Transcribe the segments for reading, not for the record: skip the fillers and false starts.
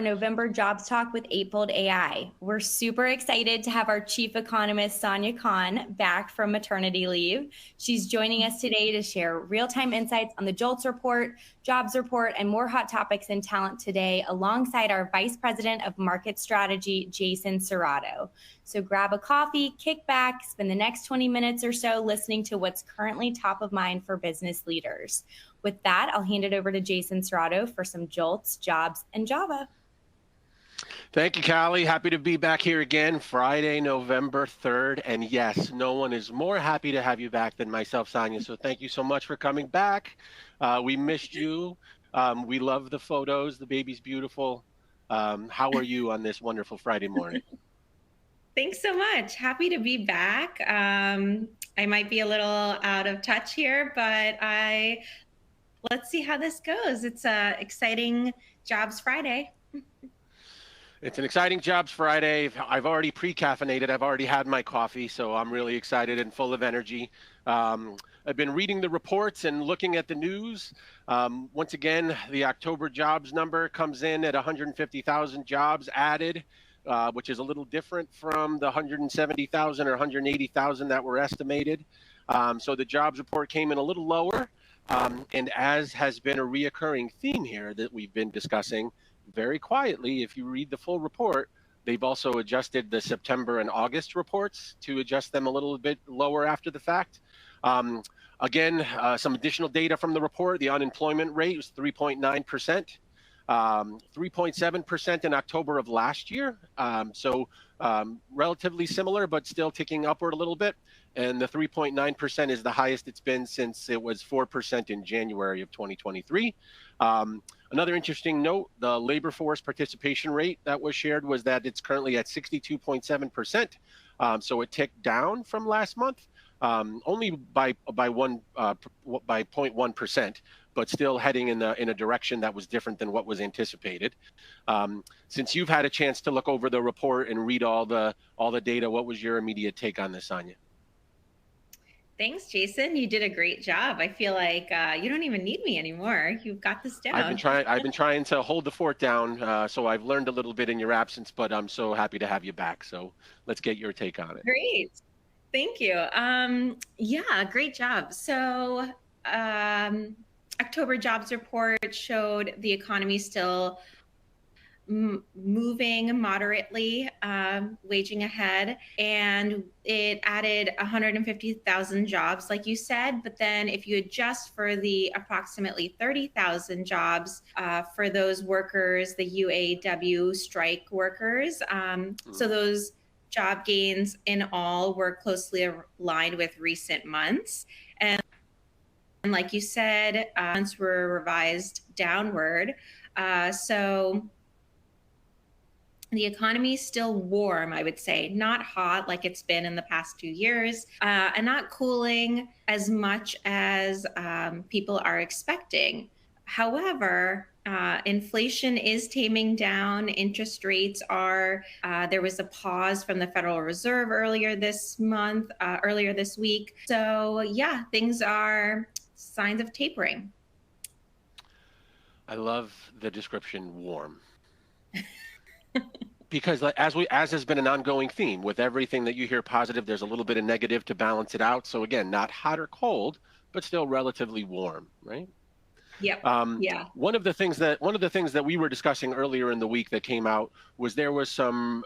November Jobs Talk with Eightfold AI. We're super excited to have our chief economist, Sonia Khan, back from maternity leave. She's joining us today to share real-time insights on the JOLTS report, jobs report, and more hot topics in talent today, alongside our Vice President of Market Strategy, Jason Serrato. So grab a coffee, kick back, spend the next 20 minutes or so listening to what's currently top of mind for business leaders. With that, I'll hand it over to Jason Serrato for some JOLTS, jobs, and Java. Thank you, Callie. Happy to be back here again, Friday, November 3rd. And yes, no one is more happy to have you back than myself, Sonia. So thank you so much for coming back. We missed you. We love the photos. The baby's beautiful. How are you on this wonderful Friday morning? Thanks so much. Happy to be back. I might be a little out of touch here, but let's see how this goes. It's a exciting Jobs Friday. It's an exciting Jobs Friday. I've already pre-caffeinated. I've already had my coffee, so I'm really excited and full of energy. I've been reading the reports and looking at the news. Once again, the October jobs number comes in at 150,000 jobs added, which is a little different from the 170,000 or 180,000 that were estimated. So the jobs report came in a little lower. And as has been a reoccurring theme here that we've been discussing, very quietly, if you read the full report, they've also adjusted the September and August reports to adjust them a little bit lower after the fact. Again, some additional data from the report. The unemployment rate was 3.9%, 3.7% in October of last year. So relatively similar, but still ticking upward a little bit. And the 3.9% is the highest it's been since it was 4% in January of 2023. Another interesting note, the labor force participation rate that was shared was that it's currently at 62.7%. So it ticked down from last month, only by 0.1%, but still heading in a direction that was different than what was anticipated. Since you've had a chance to look over the report and read all the data, what was your immediate take on this, Sonia? Thanks, Jason. You did a great job. I feel like you don't even need me anymore. You've got this down. I've been trying to hold the fort down, so I've learned a little bit in your absence, but I'm so happy to have you back. So let's get your take on it. Great. Thank you. Yeah, great job. So October jobs report showed the economy still moving moderately, waging ahead, and it added 150,000 jobs, like you said. But then if you adjust for the approximately 30,000 jobs for those workers, the UAW strike workers, so those job gains in all were closely aligned with recent months. And like you said, months were revised downward. So the economy is still warm, I would say, not hot like it's been in the past 2 years, and not cooling as much as people are expecting. However, inflation is taming down. Interest rates are, there was a pause from the Federal Reserve earlier this week. So yeah, things are signs of tapering. I love the description warm. Because as has been an ongoing theme with everything that you hear positive, there's a little bit of negative to balance it out. So again, not hot or cold, but still relatively warm, right? Yep. Yeah. One of the things that we were discussing earlier in the week that came out was there was some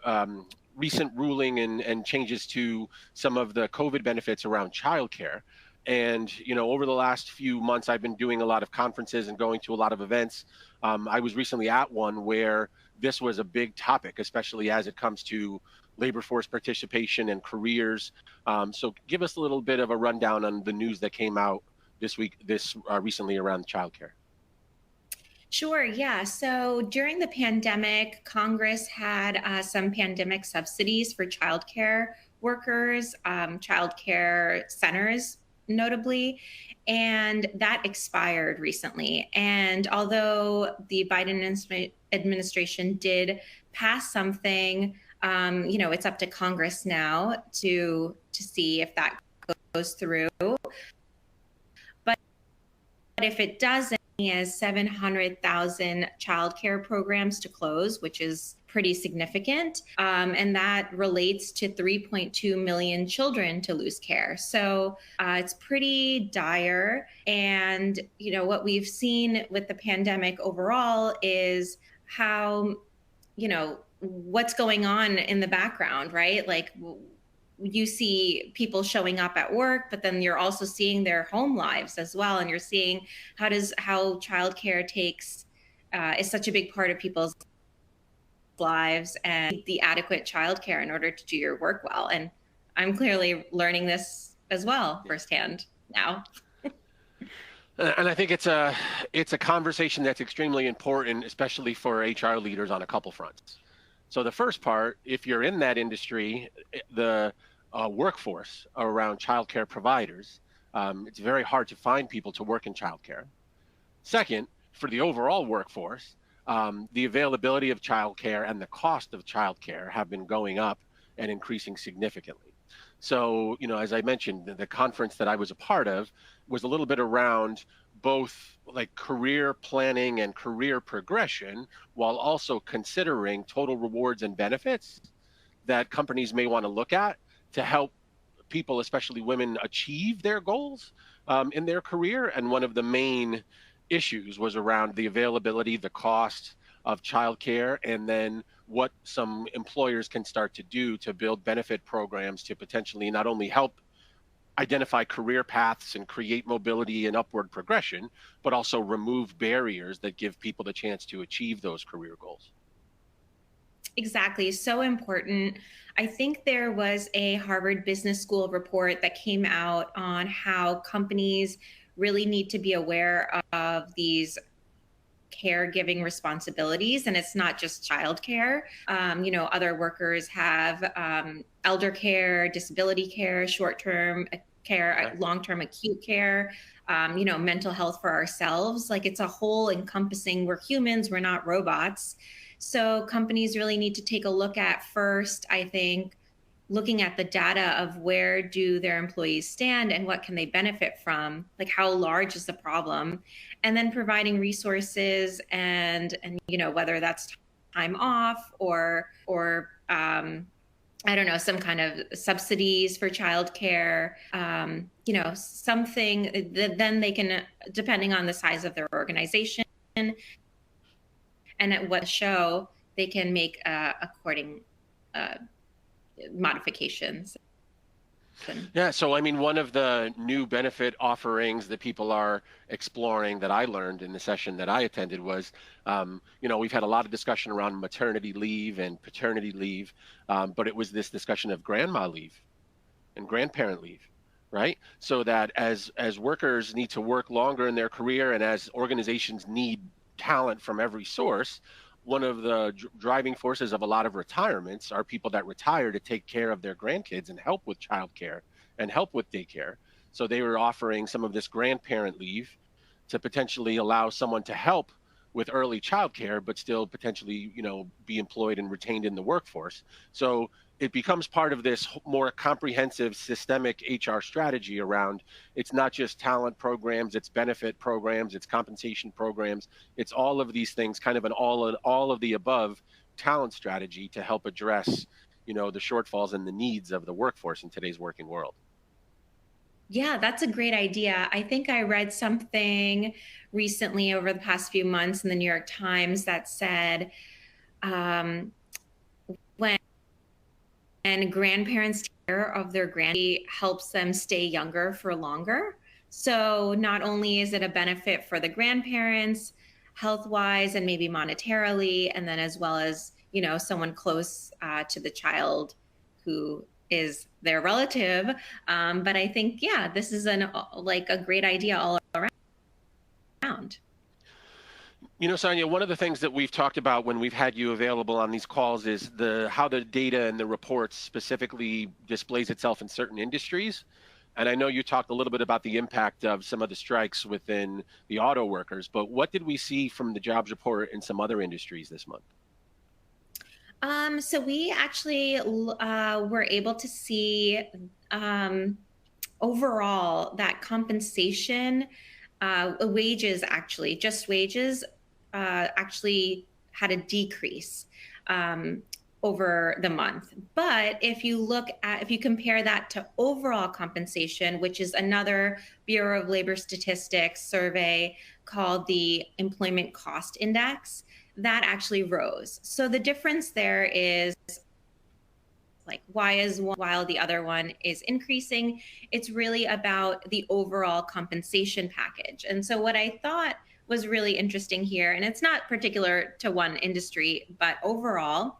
recent ruling and changes to some of the COVID benefits around childcare. And over the last few months, I've been doing a lot of conferences and going to a lot of events. I was recently at one where this was a big topic, especially as it comes to labor force participation and careers. So give us a little bit of a rundown on the news that came out recently around childcare. Sure, yeah. So during the pandemic, Congress had some pandemic subsidies for childcare workers, childcare centers, notably, and that expired recently. And although the Biden administration did pass something, it's up to Congress now to see if that goes through. But if it doesn't, as 700,000 childcare programs to close, which is pretty significant. And that relates to 3.2 million children to lose care. So it's pretty dire. And, what we've seen with the pandemic overall is how, what's going on in the background, right? Like, you see people showing up at work, but then you're also seeing their home lives as well. And you're seeing how childcare is such a big part of people's lives, and the adequate childcare in order to do your work well. And I'm clearly learning this as well firsthand now. And I think it's a conversation that's extremely important, especially for HR leaders on a couple fronts. So the first part, if you're in that industry, the workforce around childcare providers, it's very hard to find people to work in childcare. Second, for the overall workforce, the availability of childcare and the cost of childcare have been going up and increasing significantly. So, as I mentioned, the conference that I was a part of was a little bit around both like career planning and career progression, while also considering total rewards and benefits that companies may want to look at to help people, especially women, achieve their goals in their career. And one of the main issues was around the availability, the cost of childcare, and then what some employers can start to do to build benefit programs to potentially not only help identify career paths and create mobility and upward progression, but also remove barriers that give people the chance to achieve those career goals. Exactly. So important. I think there was a Harvard Business School report that came out on how companies really need to be aware of these caregiving responsibilities. And it's not just childcare. Other workers have elder care, disability care, short-term care, long-term acute care, mental health for ourselves. Like, it's a whole encompassing, we're humans, we're not robots. So companies really need to take a look at first, I think, looking at the data of where do their employees stand and what can they benefit from, like how large is the problem, and then providing resources and whether that's time off or I don't know, some kind of subsidies for childcare, something that then they can, depending on the size of their organization and at what show, they can make according modifications. Yeah, so I mean, one of the new benefit offerings that people are exploring that I learned in the session that I attended was, we've had a lot of discussion around maternity leave and paternity leave, but it was this discussion of grandma leave and grandparent leave, right? So that as workers need to work longer in their career and as organizations need talent from every source, one of the driving forces of a lot of retirements are people that retire to take care of their grandkids and help with childcare and help with daycare. So they were offering some of this grandparent leave to potentially allow someone to help with early childcare, but still potentially, be employed and retained in the workforce. So it becomes part of this more comprehensive systemic HR strategy around, it's not just talent programs, it's benefit programs, it's compensation programs, it's all of these things, kind of an all of the above talent strategy to help address, the shortfalls and the needs of the workforce in today's working world. Yeah, that's a great idea. I think I read something recently over the past few months in the New York Times that said when grandparents take care of their grandkids, helps them stay younger for longer. So not only is it a benefit for the grandparents health-wise and maybe monetarily, and then as well as, someone close to the child who is their relative. But I think, this is a great idea all around. Sonia, one of the things that we've talked about when we've had you available on these calls is how the data and the reports specifically displays itself in certain industries. And I know you talked a little bit about the impact of some of the strikes within the auto workers, but what did we see from the jobs report in some other industries this month? So we actually were able to see overall that compensation wages actually, just wages actually had a decrease over the month. But if you compare that to overall compensation, which is another Bureau of Labor Statistics survey called the Employment Cost Index, that actually rose. So the difference there is, like, why is one while the other one is increasing? It's really about the overall compensation package. And so what I thought was really interesting here, and it's not particular to one industry, but overall,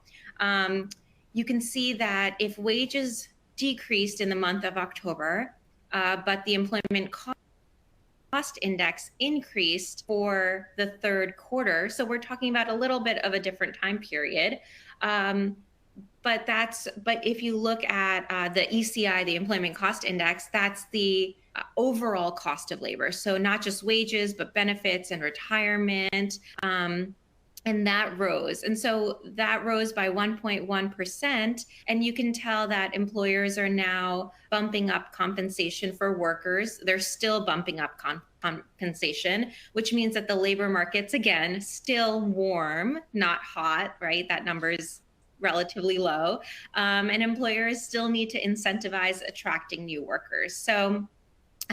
you can see that if wages decreased in the month of October, but the employment cost index increased for the third quarter, so we're talking about a little bit of a different time period. But if you look at the ECI, the Employment Cost Index, that's the overall cost of labor. So not just wages, but benefits and retirement. And that rose. And so that rose by 1.1%. And you can tell that employers are now bumping up compensation for workers. They're still bumping up compensation, which means that the labor market's, again, still warm, not hot, right? That number is relatively low. And employers still need to incentivize attracting new workers. So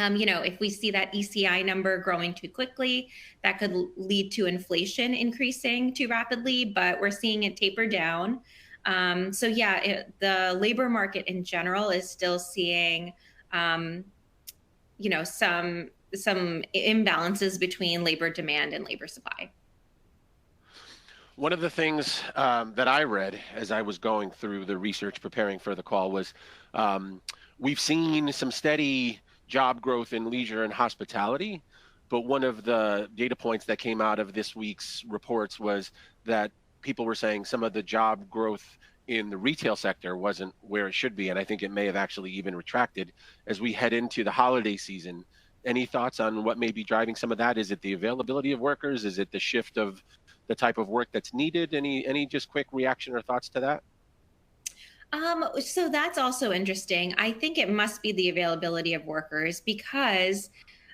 if we see that ECI number growing too quickly, that could lead to inflation increasing too rapidly, but we're seeing it taper down. The labor market in general is still seeing, some imbalances between labor demand and labor supply. One of the things that I read as I was going through the research preparing for the call was we've seen some steady job growth in leisure and hospitality, but one of the data points that came out of this week's reports was that people were saying some of the job growth in the retail sector wasn't where it should be, and I think it may have actually even retracted as we head into the holiday season. Any thoughts on what may be driving some of that? Is it the availability of workers? Is it the shift of the type of work that's needed? Any just quick reaction or thoughts to that? So that's also interesting. I think it must be the availability of workers because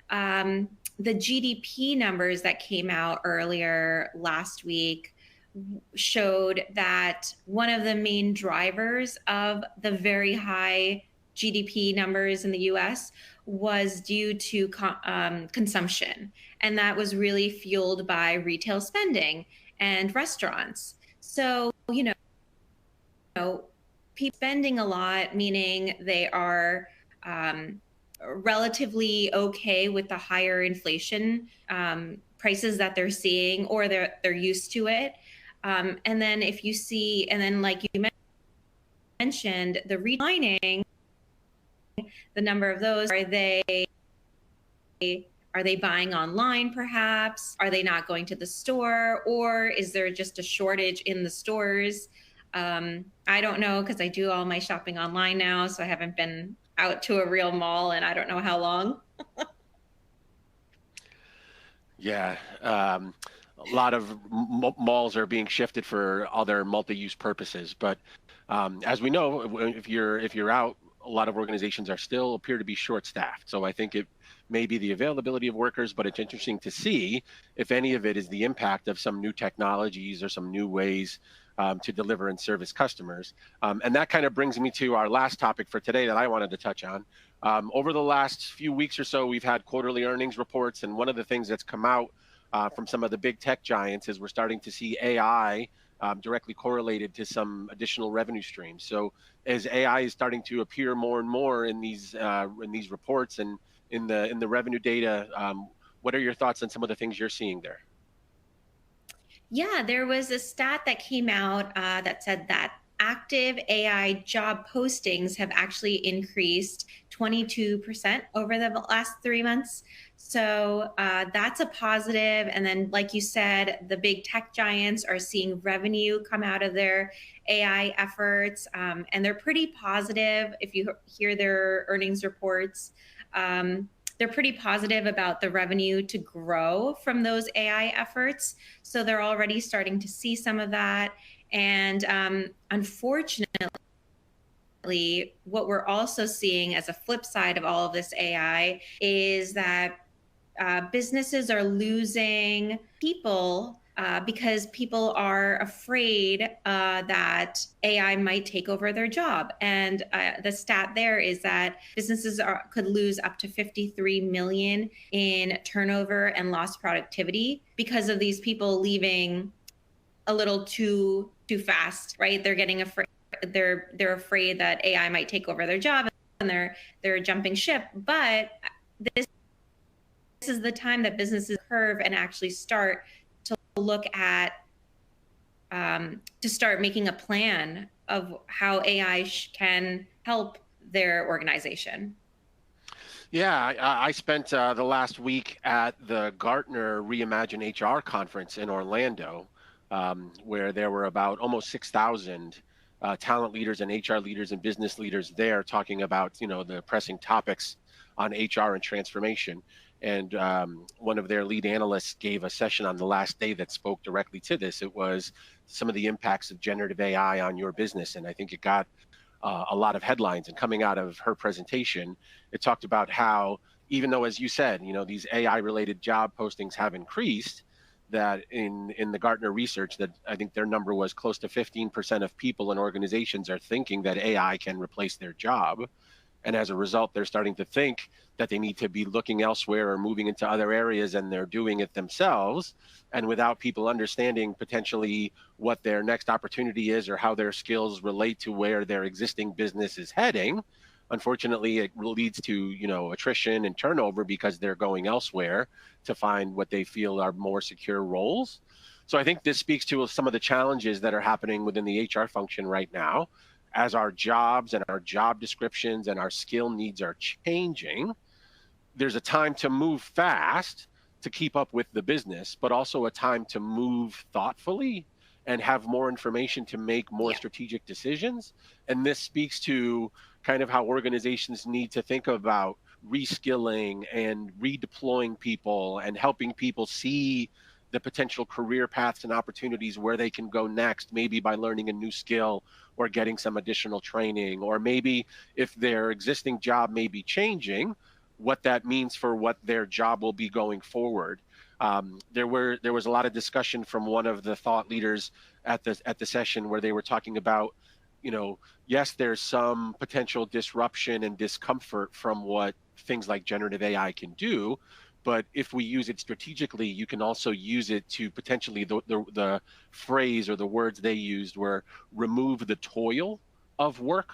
the GDP numbers that came out earlier last week showed that one of the main drivers of the very high GDP numbers in the US was due to consumption. And that was really fueled by retail spending and restaurants. So, people spending a lot, meaning they are relatively okay with the higher inflation prices that they're seeing, or they're used to it. And then like you mentioned, the reclining, the number of those, are they buying online perhaps? Are they not going to the store? Or is there just a shortage in the stores? I don't know, because I do all my shopping online now, so I haven't been out to a real mall and I don't know how long. Yeah, a lot of malls are being shifted for other multi-use purposes. But as we know, if you're out, a lot of organizations still appear to be short-staffed. So I think it may be the availability of workers, but it's interesting to see if any of it is the impact of some new technologies or some new ways to deliver and service customers. And that kind of brings me to our last topic for today that I wanted to touch on. Over the last few weeks or so, we've had quarterly earnings reports, and one of the things that's come out from some of the big tech giants is we're starting to see AI directly correlated to some additional revenue streams. So as AI is starting to appear more and more in these reports and in the revenue data, what are your thoughts on some of the things you're seeing there? Yeah, there was a stat that came out that said that active AI job postings have actually increased 22% over the last 3 months. So that's a positive. And then, like you said, the big tech giants are seeing revenue come out of their AI efforts. And they're pretty positive. If you hear their earnings reports, they're pretty positive about the revenue to grow from those AI efforts. So they're already starting to see some of that. And unfortunately, what we're also seeing as a flip side of all of this AI is that businesses are losing people because people are afraid that AI might take over their job. And the stat there is that businesses could lose up to 53 million in turnover and lost productivity because of these people leaving a little too fast, right? They're getting afraid. They're afraid that AI might take over their job, and they're jumping ship. But this is the time that businesses curve and actually start to look at to start making a plan of how AI can help their organization. Yeah, I spent the last week at the Gartner Reimagine HR conference in Orlando, where there were about almost 6,000 talent leaders and HR leaders and business leaders there talking about, the pressing topics on HR and transformation. And one of their lead analysts gave a session on the last day that spoke directly to this. It was some of the impacts of generative AI on your business. And I think it got a lot of headlines. And coming out of her presentation, it talked about how, even though, as you said, these AI related job postings have increased, that in the Gartner research, that I think their number was close to 15% of people and organizations are thinking that AI can replace their job. And as a result, they're starting to think that they need to be looking elsewhere or moving into other areas, and they're doing it themselves. And without people understanding potentially what their next opportunity is or how their skills relate to where their existing business is heading, unfortunately, it leads to, attrition and turnover because they're going elsewhere to find what they feel are more secure roles. So I think this speaks to some of the challenges that are happening within the HR function right now. As our jobs and our job descriptions and our skill needs are changing, there's a time to move fast to keep up with the business, but also a time to move thoughtfully and have more information to make more strategic decisions. And this speaks to kind of how organizations need to think about reskilling and redeploying people and helping people see the potential career paths and opportunities where they can go next, maybe by learning a new skill or getting some additional training, or maybe if their existing job may be changing, what that means for what their job will be going forward. There was a lot of discussion from one of the thought leaders at the session where they were talking about, yes, there's some potential disruption and discomfort from what things like generative AI can do, but if we use it strategically, you can also use it to potentially, the phrase or the words they used were remove the toil of work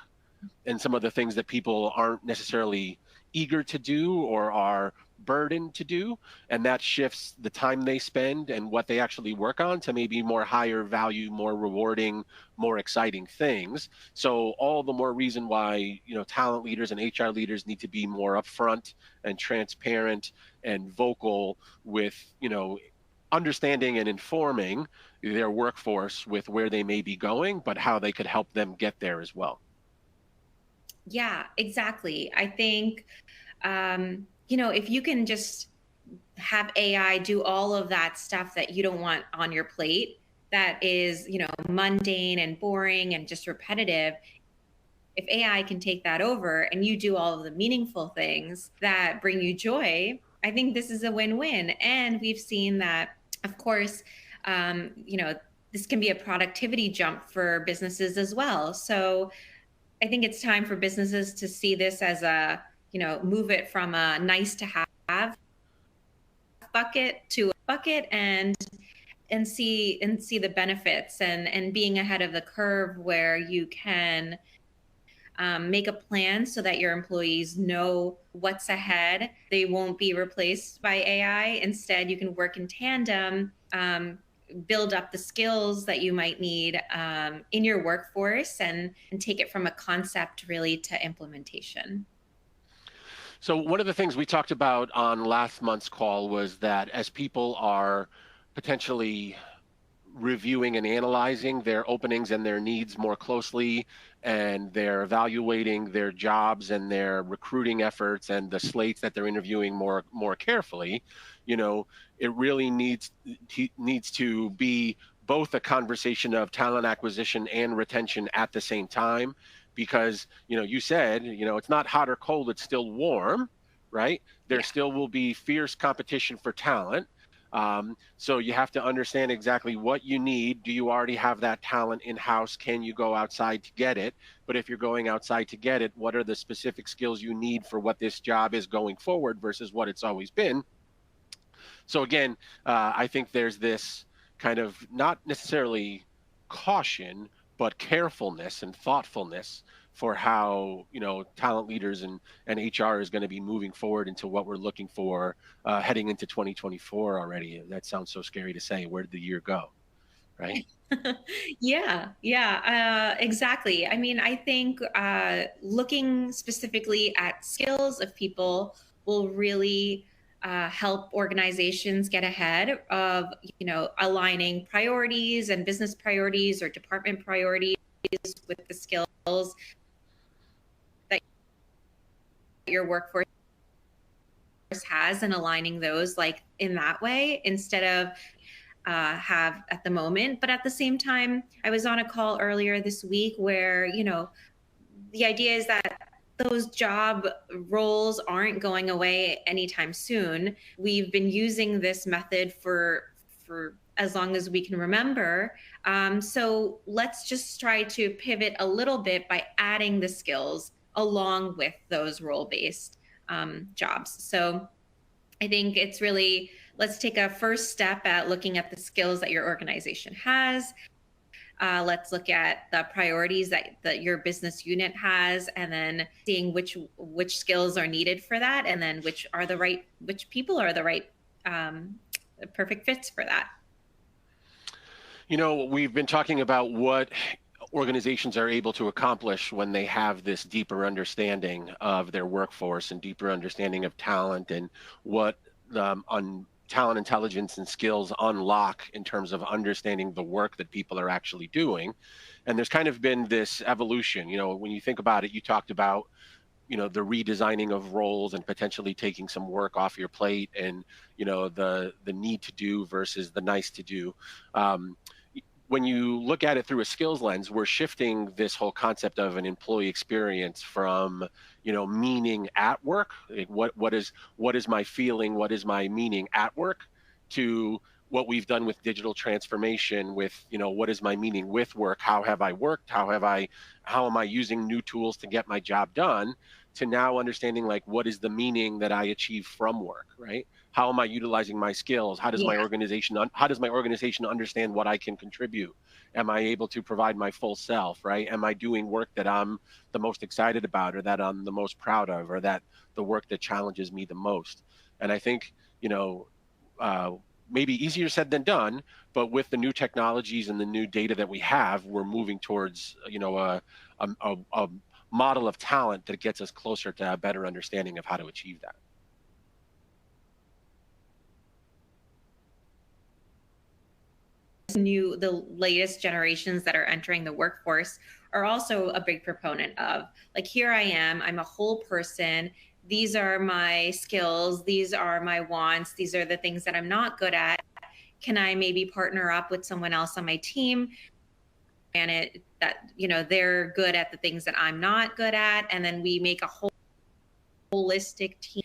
and some of the things that people aren't necessarily eager to do or are burdened to do. And that shifts the time they spend and what they actually work on to maybe more higher value, more rewarding, more exciting things. So all the more reason why, talent leaders and HR leaders need to be more upfront and transparent and vocal with, understanding and informing their workforce with where they may be going, but how they could help them get there as well. Yeah, exactly. I think, if you can just have AI do all of that stuff that you don't want on your plate, that is, mundane and boring and just repetitive. If AI can take that over and you do all of the meaningful things that bring you joy, I think this is a win-win. And we've seen that, of course, this can be a productivity jump for businesses as well. So I think it's time for businesses to see this as a, move it from a nice to have bucket to a bucket and see the benefits and being ahead of the curve where you can make a plan so that your employees know what's ahead. They won't be replaced by AI. Instead, you can work in tandem, build up the skills that you might need in your workforce and take it from a concept really to implementation. So one of the things we talked about on last month's call was that as people are potentially reviewing and analyzing their openings and their needs more closely, and they're evaluating their jobs and their recruiting efforts and the slates that they're interviewing more carefully, it really needs to be both a conversation of talent acquisition and retention at the same time, because you said it's not hot or cold, it's still warm, right? There Yeah. still will be fierce competition for talent. So you have to understand exactly what you need. Do you already have that talent in-house? Can you go outside to get it? But if you're going outside to get it, what are the specific skills you need for what this job is going forward versus what it's always been? So again, I think there's this kind of not necessarily caution, but carefulness and thoughtfulness for how talent leaders and HR is going to be moving forward into what we're looking for heading into 2024 already. That sounds so scary to say. Where did the year go? Right? Yeah, exactly. I mean, I think looking specifically at skills of people will really help organizations get ahead of, aligning priorities and business priorities or department priorities with the skills that your workforce has, and aligning those like in that way instead of have at the moment. But at the same time, I was on a call earlier this week where, the idea is that those job roles aren't going away anytime soon. We've been using this method for as long as we can remember. So let's just try to pivot a little bit by adding the skills along with those role-based jobs. So I think it's really, let's take a first step at looking at the skills that your organization has. Let's look at the priorities that your business unit has, and then seeing which skills are needed for that, and then which people are the right perfect fits for that. We've been talking about what organizations are able to accomplish when they have this deeper understanding of their workforce and deeper understanding of talent, and what on talent intelligence and skills unlock in terms of understanding the work that people are actually doing. And there's kind of been this evolution. When you think about it, you talked about the redesigning of roles and potentially taking some work off your plate, and the need to do versus the nice to do. When you look at it through a skills lens, we're shifting this whole concept of an employee experience from, meaning at work, like what is my feeling, what is my meaning at work, to what we've done with digital transformation with, what is my meaning with work? How have I worked? How am I using new tools to get my job done? To now understanding, like, what is the meaning that I achieve from work, right? How am I utilizing my skills? How does my organization understand what I can contribute? Am I able to provide my full self, right? Am I doing work that I'm the most excited about, or that I'm the most proud of, or that the work that challenges me the most? And I think, maybe easier said than done, but with the new technologies and the new data that we have, we're moving towards, a model of talent that gets us closer to a better understanding of how to achieve that. The latest generations that are entering the workforce are also a big proponent of, like, here I am, I'm a whole person, these are my skills, these are my wants, these are the things that I'm not good at. Can I maybe partner up with someone else on my team, and they're good at the things that I'm not good at, and then we make a holistic team.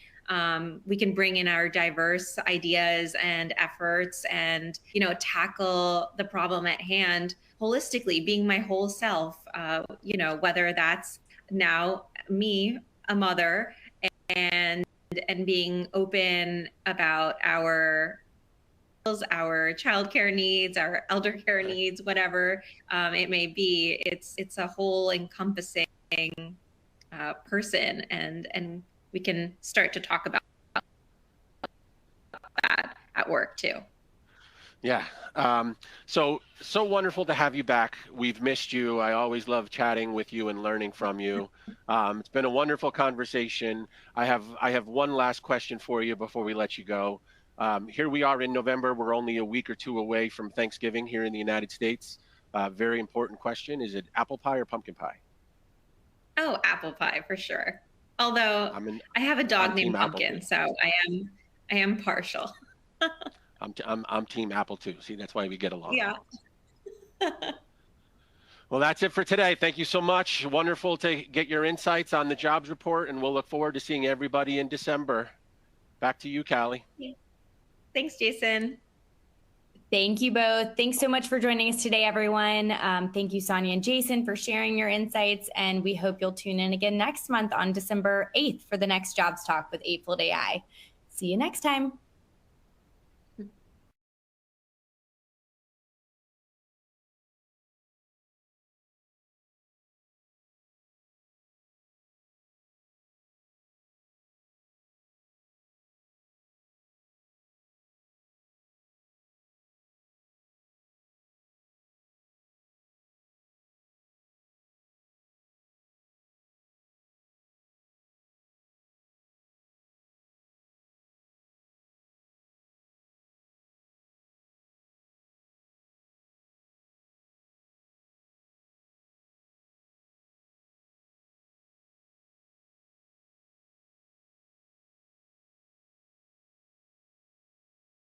We can bring in our diverse ideas and efforts, and tackle the problem at hand holistically, being my whole self. Whether that's now me, a mother, and being open about our childcare needs, our elder care needs, whatever it may be. It's a whole encompassing person, and we can start to talk about that at work too. Yeah. So wonderful to have you back. We've missed you. I always love chatting with you and learning from you. It's been a wonderful conversation. I have one last question for you before we let you go. Here we are in November. We're only a week or two away from Thanksgiving here in the United States. Very important question. Is it apple pie or pumpkin pie? Oh, apple pie for sure. Although I have a dog named Pumpkin, so I am partial. I'm team apple too. See, that's why we get along. Yeah. Well, that's it for today. Thank you so much. Wonderful to get your insights on the jobs report, and we'll look forward to seeing everybody in December. Back to you, Callie. Thanks, Jason. Thank you both. Thanks so much for joining us today, everyone. Thank you, Sonia and Jason, for sharing your insights. And we hope you'll tune in again next month on December 8th for the next Jobs Talk with Eightfold AI. See you next time.